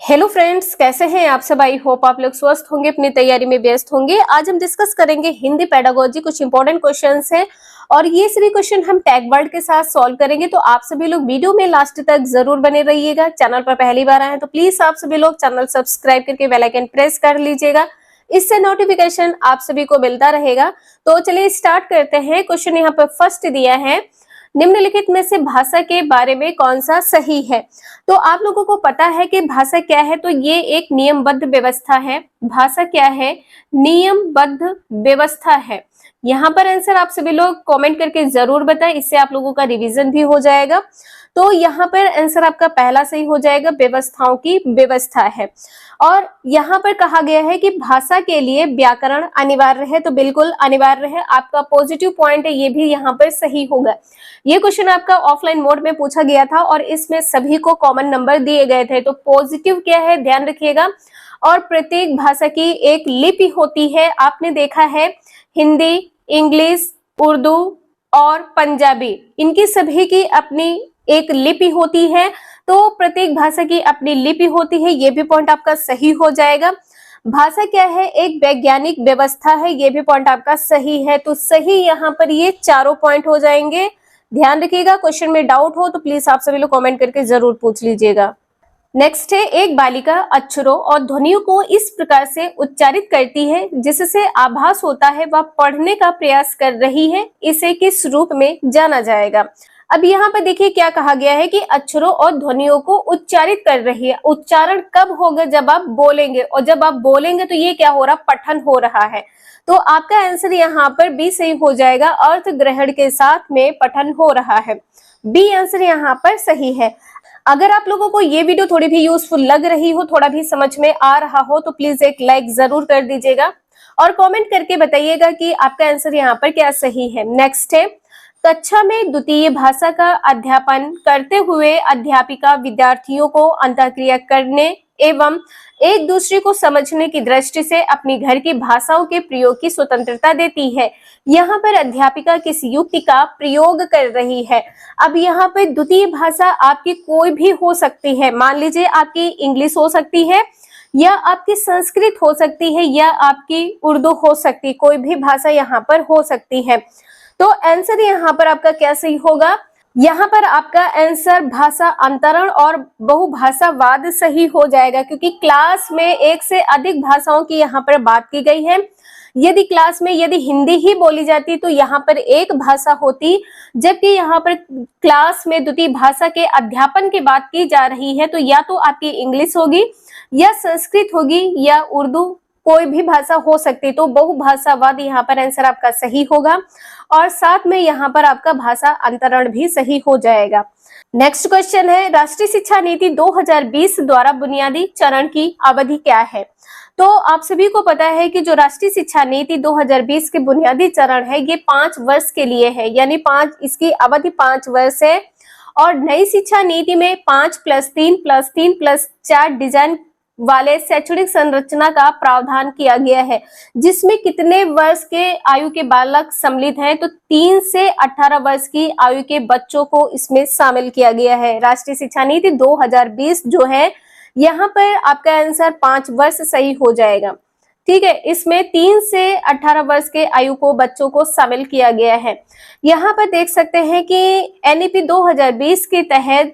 Hello friends, कैसे हैं आप सब। आई होप आप लोग स्वस्थ होंगे, अपनी तैयारी में व्यस्त होंगे। आज हम डिस्कस करेंगे हिंदी पेडागोजी, कुछ इंपॉर्टेंट क्वेश्चंस हैं और ये सभी क्वेश्चन हम टैग वर्ड के साथ सॉल्व करेंगे। तो आप सभी लोग वीडियो में लास्ट तक जरूर बने रहिएगा। चैनल पर पहली बार आए हैं तो प्लीज आप सभी लोग चैनल सब्सक्राइब करके बेल आइकन प्रेस कर लीजिएगा, इससे नोटिफिकेशन आप सभी को मिलता रहेगा। तो चलिए स्टार्ट करते हैं। क्वेश्चन यहाँ पर फर्स्ट दिया है, निम्नलिखित में से भाषा के बारे में कौन सा सही है। तो आप लोगों को पता है कि भाषा क्या है, तो ये एक नियमबद्ध व्यवस्था है। भाषा क्या है? नियमबद्ध व्यवस्था है। यहाँ पर आंसर आप सभी लोग कमेंट करके जरूर बताएं, इससे आप लोगों का रिवीजन भी हो जाएगा। तो यहाँ पर आंसर आपका पहला सही हो जाएगा, व्यवस्थाओं की व्यवस्था है। और यहाँ पर कहा गया है कि भाषा के लिए व्याकरण अनिवार्य है, तो बिल्कुल अनिवार्य है। आपका पॉजिटिव पॉइंट है, ये भी यहाँ पर सही होगा। ये क्वेश्चन आपका ऑफलाइन मोड में पूछा गया था और इसमें सभी को कॉमन नंबर दिए गए थे। तो पॉजिटिव क्या है, ध्यान रखिएगा। और प्रत्येक भाषा की एक लिपि होती है। आपने देखा है हिंदी, इंग्लिश, उर्दू और पंजाबी, इनकी सभी की अपनी एक लिपि होती है। तो प्रत्येक भाषा की अपनी लिपि होती है, ये भी पॉइंट आपका सही हो जाएगा। भाषा क्या है? एक वैज्ञानिक व्यवस्था है, ये भी पॉइंट आपका सही है। तो सही यहाँ पर ये चारों पॉइंट हो जाएंगे। ध्यान रखिएगा, क्वेश्चन में डाउट हो तो प्लीज आप सभी लोग कमेंट करके जरूर पूछ लीजिएगा। नेक्स्ट है, एक बालिका अक्षरों और ध्वनियों को इस प्रकार से उच्चारित करती है जिससे आभास होता है वह पढ़ने का प्रयास कर रही है, इसे किस रूप में जाना जाएगा। अब यहाँ पर देखिए क्या कहा गया है कि अक्षरों और ध्वनियों को उच्चारित कर रही है। उच्चारण कब होगा? जब आप बोलेंगे, और जब आप बोलेंगे तो ये क्या हो रहा? पठन हो रहा है। तो आपका आंसर यहाँ पर बी सही हो जाएगा, अर्थ ग्रहण के साथ में पठन हो रहा है। बी आंसर यहाँ पर सही है। अगर आप लोगों को ये वीडियो थोड़ी भी यूजफुल लग रही हो, थोड़ा भी समझ में आ रहा हो, तो प्लीज एक लाइक जरूर कर दीजिएगा और कमेंट करके बताइएगा कि आपका आंसर यहाँ पर क्या सही है। नेक्स्ट है, कक्षा में द्वितीय भाषा का अध्यापन करते हुए अध्यापिका विद्यार्थियों को अंतःक्रिया करने एवं एक दूसरे को समझने की दृष्टि से अपनी घर की भाषाओं के प्रयोग की स्वतंत्रता देती है। यहाँ पर अध्यापिका किस युक्ति का प्रयोग कर रही है? अब यहाँ पर द्वितीय भाषा आपकी कोई भी हो सकती है। मान लीजिए आपकी इंग्लिश हो सकती है, या आपकी संस्कृत हो सकती है, या आपकी उर्दू हो सकती है। कोई भी भाषा यहाँ पर हो सकती है। तो आंसर यहाँ पर आपका क्या सही होगा? यहाँ पर आपका आंसर भाषा अंतरण और बहुभाषावाद सही हो जाएगा, क्योंकि क्लास में एक से अधिक भाषाओं की यहाँ पर बात की गई है। यदि क्लास में यदि हिंदी ही बोली जाती तो यहाँ पर एक भाषा होती, जबकि यहाँ पर क्लास में द्वितीय भाषा के अध्यापन की बात की जा रही है। तो या तो आपकी इंग्लिश होगी, या संस्कृत होगी, या उर्दू, कोई भी भाषा हो सकती। तो बहुभाषावाद यहाँ पर आंसर आपका सही होगा और साथ में यहाँ पर आपका भाषा अंतरण भी सही हो जाएगा। नेक्स्ट क्वेश्चन है, राष्ट्रीय शिक्षा नीति 2020 द्वारा बुनियादी चरण की अवधि क्या है? तो आप सभी को पता है कि जो राष्ट्रीय शिक्षा नीति 2020 के बुनियादी चरण है, ये 5 वर्ष के लिए है, यानी इसकी अवधि 5 वर्ष है। और नई शिक्षा नीति में 5+3+3+4 डिजाइन वाले शैक्षणिक संरचना का प्रावधान किया गया है, जिसमें कितने वर्ष के आयु के बालक सम्मिलित हैं? तो 3 से 18 वर्ष की आयु के बच्चों को इसमें शामिल किया गया है। राष्ट्रीय शिक्षा नीति 2020 जो है, यहाँ पर आपका आंसर 5 वर्ष सही हो जाएगा। ठीक है, इसमें 3 से 18 वर्ष के आयु को बच्चों को शामिल किया गया है। यहाँ पर देख सकते हैं कि एनईपी 2020 के तहत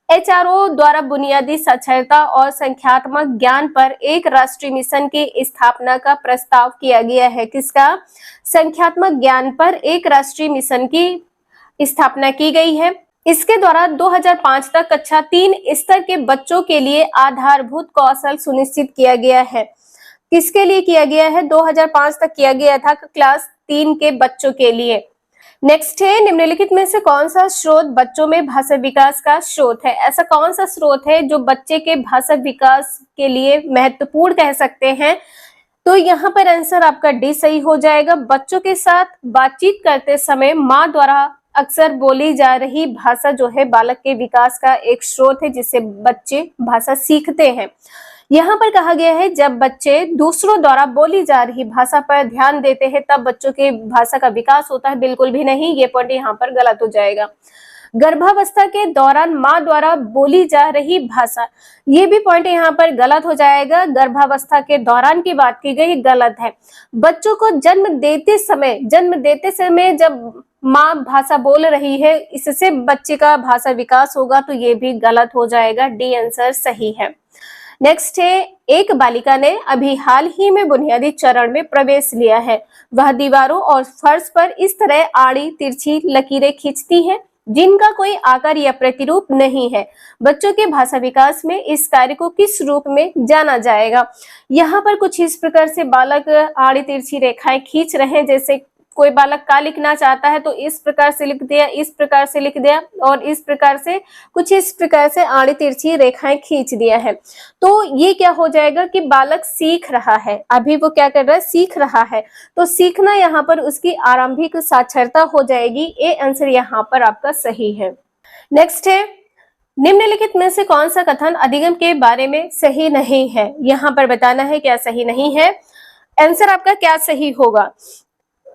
एचआरओ द्वारा बुनियादी साक्षरता और संख्यात्मक ज्ञान पर एक राष्ट्रीय मिशन की स्थापना का प्रस्ताव किया गया है। किसका? संख्यात्मक ज्ञान पर एक राष्ट्रीय मिशन की स्थापना की गई है। इसके द्वारा 2005 तक कक्षा 3 स्तर के बच्चों के लिए आधारभूत कौशल सुनिश्चित किया गया है। किसके लिए किया गया है? 2005 तक किया गया था क्लास 3 के बच्चों के लिए। नेक्स्ट है, निम्नलिखित में से कौन सा स्रोत बच्चों में भाषा विकास का स्रोत है? ऐसा कौन सा स्रोत है जो बच्चे के भाषा विकास के लिए महत्वपूर्ण कह सकते हैं? तो यहाँ पर आंसर आपका डी सही हो जाएगा। बच्चों के साथ बातचीत करते समय माँ द्वारा अक्सर बोली जा रही भाषा जो है बालक के विकास का एक स्रोत है, जिससे बच्चे भाषा सीखते हैं। यहाँ पर कहा गया है जब बच्चे दूसरों द्वारा बोली जा रही भाषा पर ध्यान देते हैं तब बच्चों के भाषा का विकास होता है। बिल्कुल भी नहीं, ये पॉइंट यहाँ पर गलत हो जाएगा। गर्भावस्था के दौरान माँ द्वारा बोली जा रही भाषा, ये भी पॉइंट यहाँ पर गलत हो जाएगा। गर्भावस्था के दौरान की बात की गई, गलत है। बच्चों को जन्म देते समय जब माँ भाषा बोल रही है, इससे बच्चे का भाषा विकास होगा, तो ये भी गलत हो जाएगा। डी आंसर सही है। नेक्स्ट है, एक बालिका ने अभी हाल ही में बुनियादी चरण में प्रवेश लिया है। वह दीवारों और फर्श पर इस तरह आड़ी तिरछी लकीरें खींचती है जिनका कोई आकार या प्रतिरूप नहीं है। बच्चों के भाषा विकास में इस कार्य को किस रूप में जाना जाएगा? यहाँ पर कुछ इस प्रकार से बालक आड़ी तिरछी रेखाएं खींच रहे हैं। जैसे कोई बालक का लिखना चाहता है तो इस प्रकार से लिख दिया, इस प्रकार से लिख दिया, और इस प्रकार से कुछ इस प्रकार से आड़ी तिरछी रेखाएं खींच दिया है। तो ये क्या हो जाएगा कि बालक सीख रहा है, अभी वो क्या कर रहा है, सीख रहा है। तो सीखना यहाँ पर उसकी आरंभिक साक्षरता हो जाएगी। ए आंसर यहाँ पर आपका सही है। नेक्स्ट है, निम्नलिखित में से कौन सा कथन अधिगम के बारे में सही नहीं है? यहाँ पर बताना है क्या सही नहीं है। आंसर आपका क्या सही होगा?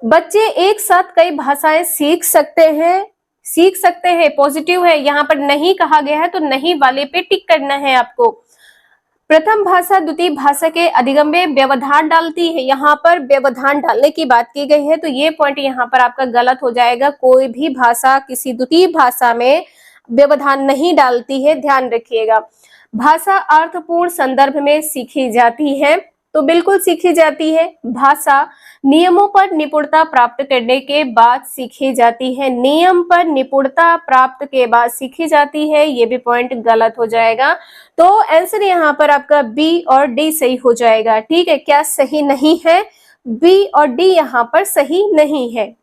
बच्चे एक साथ कई भाषाएं सीख सकते हैं, पॉजिटिव है। यहाँ पर नहीं कहा गया है तो नहीं वाले पे टिक करना है आपको। प्रथम भाषा द्वितीय भाषा के अधिगम में व्यवधान डालती है, यहाँ पर व्यवधान डालने की बात की गई है, तो ये पॉइंट यहाँ पर आपका गलत हो जाएगा। कोई भी भाषा किसी द्वितीय भाषा में व्यवधान नहीं डालती है, ध्यान रखिएगा। भाषा अर्थपूर्ण संदर्भ में सीखी जाती है, तो बिल्कुल सीखी जाती है। भाषा नियमों पर निपुणता प्राप्त करने के बाद सीखी जाती है, नियम पर निपुणता प्राप्त के बाद सीखी जाती है, ये भी पॉइंट गलत हो जाएगा। तो आंसर यहाँ पर आपका बी और डी सही हो जाएगा। ठीक है, क्या सही नहीं है? बी और डी यहाँ पर सही नहीं है।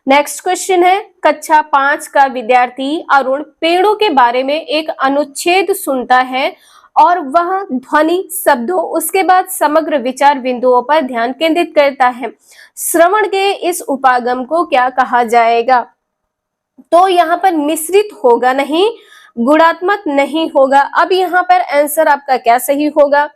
नेक्स्ट क्वेश्चन है, कक्षा 5 का विद्यार्थी अरुण पेड़ों के बारे में एक अनुच्छेद सुनता है और वह ध्वनि, शब्दों, उसके बाद समग्र विचार बिंदुओं पर ध्यान केंद्रित करता है। श्रवण के इस उपागम को क्या कहा जाएगा? तो यहाँ पर मिश्रित होगा नहीं, गुणात्मक नहीं होगा। अब यहाँ पर आंसर आपका क्या सही होगा?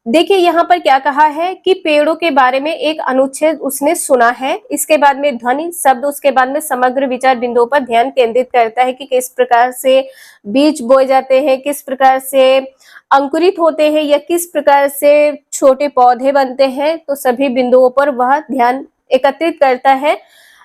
देखिए यहाँ पर क्या कहा है कि पेड़ों के बारे में एक अनुच्छेद उसने सुना है, इसके बाद में ध्वनि, शब्द, उसके बाद में समग्र विचार बिंदुओं पर ध्यान केंद्रित करता है कि किस प्रकार से बीज बोए जाते हैं, किस प्रकार से अंकुरित होते हैं, या किस प्रकार से छोटे पौधे बनते हैं। तो सभी बिंदुओं पर वह ध्यान एकत्रित करता है।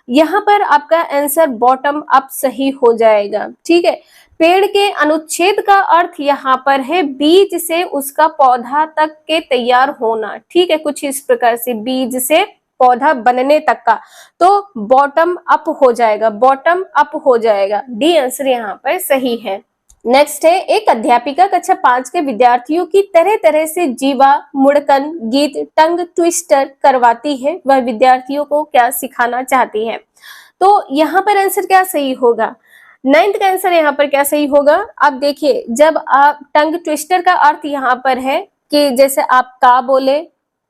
यहाँ पर आपका आंसर बॉटम अप सही हो जाएगा। ठीक है, पेड़ के अनुच्छेद का अर्थ यहाँ पर है बीज से उसका पौधा तक के तैयार होना। ठीक है, कुछ इस प्रकार से बीज से पौधा बनने तक का, तो बॉटम अप हो जाएगा, बॉटम अप हो जाएगा। डी आंसर यहाँ पर सही है। नेक्स्ट है, एक अध्यापिका कक्षा 5 के विद्यार्थियों की तरह तरह से जीवा, मुड़कन, गीत, टंग ट्विस्टर करवाती है। वह विद्यार्थियों को क्या सिखाना चाहती है? तो यहाँ पर आंसर क्या सही होगा? 9th का आंसर यहाँ पर क्या सही होगा? अब देखिए, जब आप टंग ट्विस्टर का अर्थ यहाँ पर है कि जैसे आप का बोले,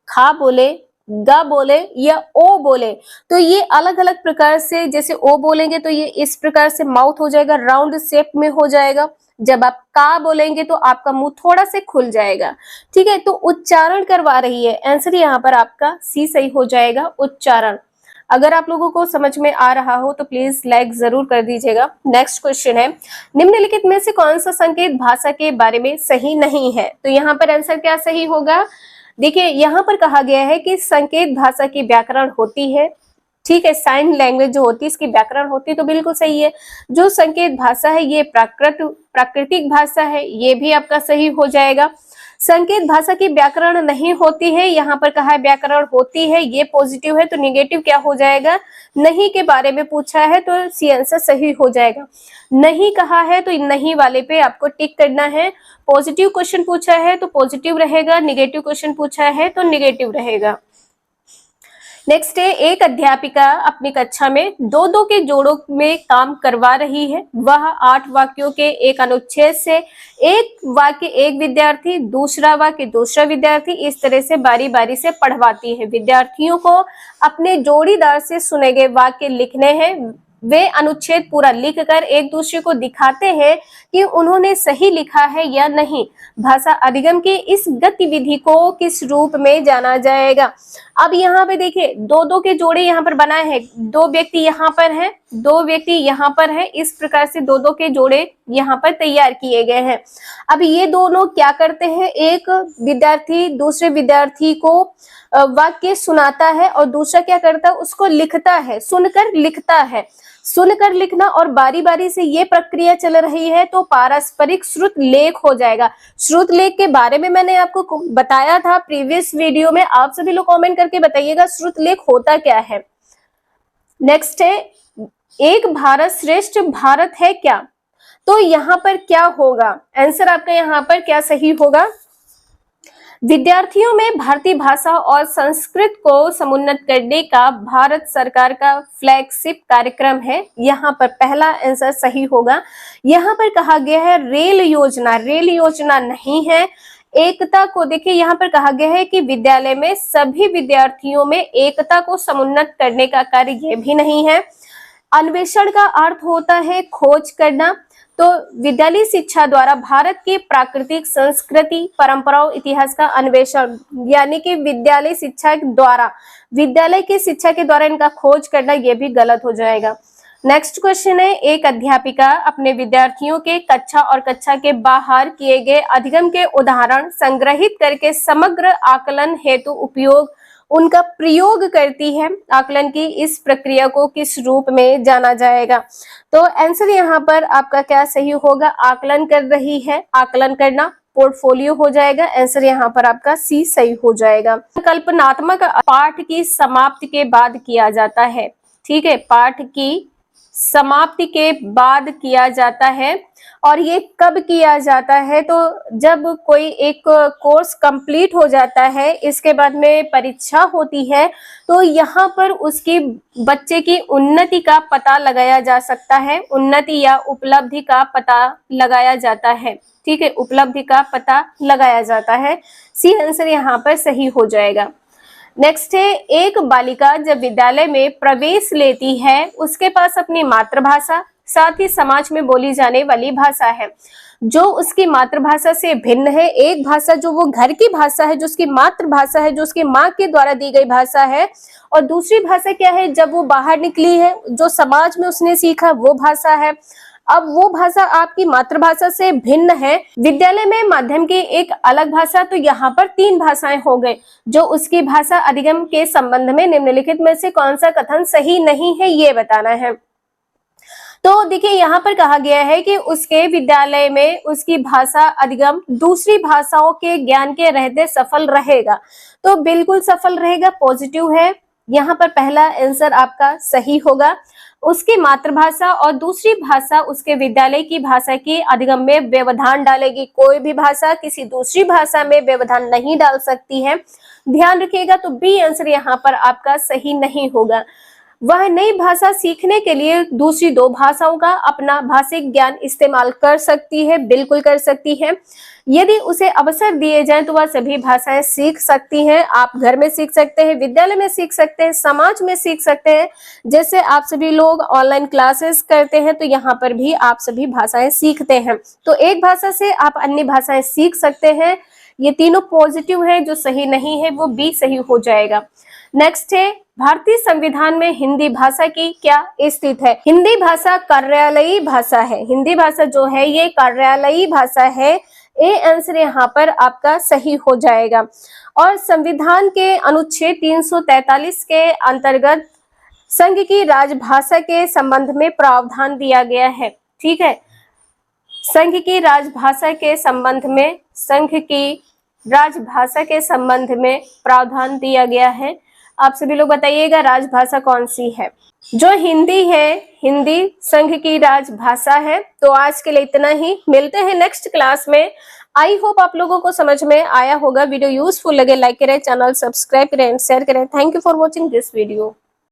खा बोले, गा बोले या ओ बोले, तो ये अलग अलग प्रकार से, जैसे ओ बोलेंगे तो ये इस प्रकार से माउथ हो जाएगा, राउंड शेप में हो जाएगा। जब आप का बोलेंगे तो आपका मुंह थोड़ा से खुल जाएगा। ठीक है, तो उच्चारण करवा रही है। आंसर यहाँ पर आपका सी सही हो जाएगा, उच्चारण। अगर आप लोगों को समझ में आ रहा हो तो प्लीज लाइक जरूर कर दीजिएगा। नेक्स्ट क्वेश्चन है, निम्नलिखित में से कौन सा संकेत भाषा के बारे में सही नहीं है? तो यहाँ पर आंसर क्या सही होगा? देखिए, यहाँ पर कहा गया है कि संकेत भाषा की व्याकरण होती है। ठीक है, साइन लैंग्वेज जो होती है इसकी व्याकरण होती है, तो बिल्कुल सही है। जो संकेत भाषा है ये प्राकृतिक भाषा है, ये भी आपका सही हो जाएगा। संकेत भाषा की व्याकरण नहीं होती है, यहाँ पर कहा है व्याकरण होती है, ये पॉजिटिव है, तो निगेटिव क्या हो जाएगा? नहीं के बारे में पूछा है तो सी आंसर सही हो जाएगा। नहीं कहा है तो नहीं वाले पे आपको टिक करना है। पॉजिटिव क्वेश्चन पूछा है तो पॉजिटिव रहेगा, निगेटिव क्वेश्चन पूछा है तो निगेटिव रहेगा। नेक्स्ट है, एक अध्यापिका अपनी कक्षा में 2-2 के जोड़ों में काम करवा रही है। वह 8 वाक्यों के एक अनुच्छेद से एक वाक्य एक विद्यार्थी, दूसरा वाक्य दूसरा विद्यार्थी, इस तरह से बारी बारी से पढ़वाती है। विद्यार्थियों को अपने जोड़ीदार से सुने गए वाक्य लिखने हैं। वे अनुच्छेद पूरा लिखकर एक दूसरे को दिखाते हैं कि उन्होंने सही लिखा है या नहीं। भाषा अधिगम की इस गतिविधि को किस रूप में जाना जाएगा? अब यहाँ पे देखिए, 2-2 के जोड़े यहाँ पर बनाए हैं, 2 व्यक्ति यहाँ पर हैं, दो व्यक्ति यहाँ पर है, इस प्रकार से दो दो के जोड़े यहाँ पर तैयार किए गए हैं। अब ये दोनों क्या करते हैं, एक विद्यार्थी दूसरे विद्यार्थी को वाक्य सुनाता है और दूसरा क्या करता है, उसको लिखता है, सुनकर लिखता है। सुनकर लिखना और बारी बारी से ये प्रक्रिया चल रही है तो पारस्परिक श्रुत लेख हो जाएगा। श्रुत लेख के बारे में मैंने आपको बताया था प्रीवियस वीडियो में, आप सभी लोग कमेंट करके बताइएगा श्रुत लेख होता क्या है। नेक्स्ट है, एक भारत श्रेष्ठ भारत है क्या? तो यहाँ पर क्या होगा, आंसर आपका यहाँ पर क्या सही होगा, विद्यार्थियों में भारतीय भाषा और संस्कृत को समुन्नत करने का भारत सरकार का फ्लैगशिप कार्यक्रम है। यहाँ पर पहला आंसर सही होगा। यहाँ पर कहा गया है रेल योजना, रेल योजना नहीं है। एकता को देखिए, यहाँ पर कहा गया है कि विद्यालय में सभी विद्यार्थियों में एकता को समुन्नत करने का कार्य, ये भी नहीं है। अन्वेषण का अर्थ होता है खोज करना, तो विद्यालय शिक्षा द्वारा भारत की प्राकृतिक संस्कृति परंपराओं इतिहास का अन्वेषण, यानी कि विद्यालय शिक्षा द्वारा, विद्यालय की शिक्षा के द्वारा इनका खोज करना, यह भी गलत हो जाएगा। नेक्स्ट क्वेश्चन है, एक अध्यापिका अपने विद्यार्थियों के कक्षा और कक्षा के बाहर किए गए अधिगम के उदाहरण संग्रहित करके समग्र आकलन हेतु उपयोग उनका प्रयोग करती है। आकलन की इस प्रक्रिया को किस रूप में जाना जाएगा? तो आंसर यहाँ पर आपका क्या सही होगा, आकलन कर रही है, आकलन करना पोर्टफोलियो हो जाएगा। आंसर यहाँ पर आपका सी सही हो जाएगा। कल्पनात्मक पाठ की समाप्ति के बाद किया जाता है, ठीक है, पाठ की समाप्ति के बाद किया जाता है। और ये कब किया जाता है? तो जब कोई एक कोर्स कंप्लीट हो जाता है, इसके बाद में परीक्षा होती है, तो यहाँ पर उसकी बच्चे की उन्नति का पता लगाया जा सकता है, उन्नति या उपलब्धि का पता लगाया जाता है, ठीक है, उपलब्धि का पता लगाया जाता है। सी आंसर यहाँ पर सही हो जाएगा। नेक्स्ट है, एक बालिका जब विद्यालय में प्रवेश लेती है, उसके पास अपनी मातृभाषा साथ ही समाज में बोली जाने वाली भाषा है जो उसकी मातृभाषा से भिन्न है। एक भाषा जो वो घर की भाषा है, जो उसकी मातृभाषा है, जो उसकी माँ के द्वारा दी गई भाषा है, और दूसरी भाषा क्या है, जब वो बाहर निकली है, जो समाज में उसने सीखा वो भाषा है। अब वो भाषा आपकी मातृभाषा से भिन्न है। विद्यालय में माध्यम की एक अलग भाषा, तो यहाँ पर तीन भाषाएं हो गए। जो उसकी भाषा अधिगम के संबंध में निम्नलिखित में से कौन सा कथन सही नहीं है, ये बताना है। तो देखिए, यहाँ पर कहा गया है कि उसके विद्यालय में उसकी भाषा अधिगम दूसरी भाषाओं के ज्ञान के रहते सफल रहेगा, तो बिल्कुल सफल रहेगा, पॉजिटिव है। यहाँ पर पहला आंसर आपका सही होगा। उसकी मातृभाषा और दूसरी भाषा उसके विद्यालय की भाषा की अधिगम में व्यवधान डालेगी। कोई भी भाषा किसी दूसरी भाषा में व्यवधान नहीं डाल सकती है, ध्यान रखिएगा। तो बी आंसर यहाँ पर आपका सही नहीं होगा। वह नई भाषा सीखने के लिए दूसरी दो भाषाओं का अपना भाषिक ज्ञान इस्तेमाल कर सकती है, बिल्कुल कर सकती है। यदि उसे अवसर दिए जाएं तो वह सभी भाषाएं सीख सकती हैं। आप घर में सीख सकते हैं, विद्यालय में सीख सकते हैं, समाज में सीख सकते हैं। जैसे आप सभी लोग ऑनलाइन क्लासेस करते हैं, तो यहाँ पर भी आप सभी भाषाएं सीखते हैं। तो एक भाषा से आप अन्य भाषाएं सीख सकते हैं। ये तीनों पॉजिटिव है, जो सही नहीं है वो बी सही हो जाएगा। नेक्स्ट है, भारतीय संविधान में हिंदी भाषा की क्या स्थिति है? हिंदी भाषा कार्यालयी भाषा है। हिंदी भाषा जो है ये कार्यालयी भाषा है। ए आंसर यहाँ पर आपका सही हो जाएगा। और संविधान के अनुच्छेद 343 के अंतर्गत संघ की राजभाषा के संबंध में प्रावधान दिया गया है, ठीक है। संघ की राजभाषा के संबंध में, संघ की राजभाषा के संबंध में प्रावधान दिया गया है। आप सभी लोग बताइएगा राजभाषा कौन सी है? जो हिंदी है, हिंदी संघ की राजभाषा है। तो आज के लिए इतना ही, मिलते हैं नेक्स्ट क्लास में। आई होप आप लोगों को समझ में आया होगा। वीडियो यूजफुल लगे लाइक करें, चैनल सब्सक्राइब करें, शेयर करें। Thank you for watching this video.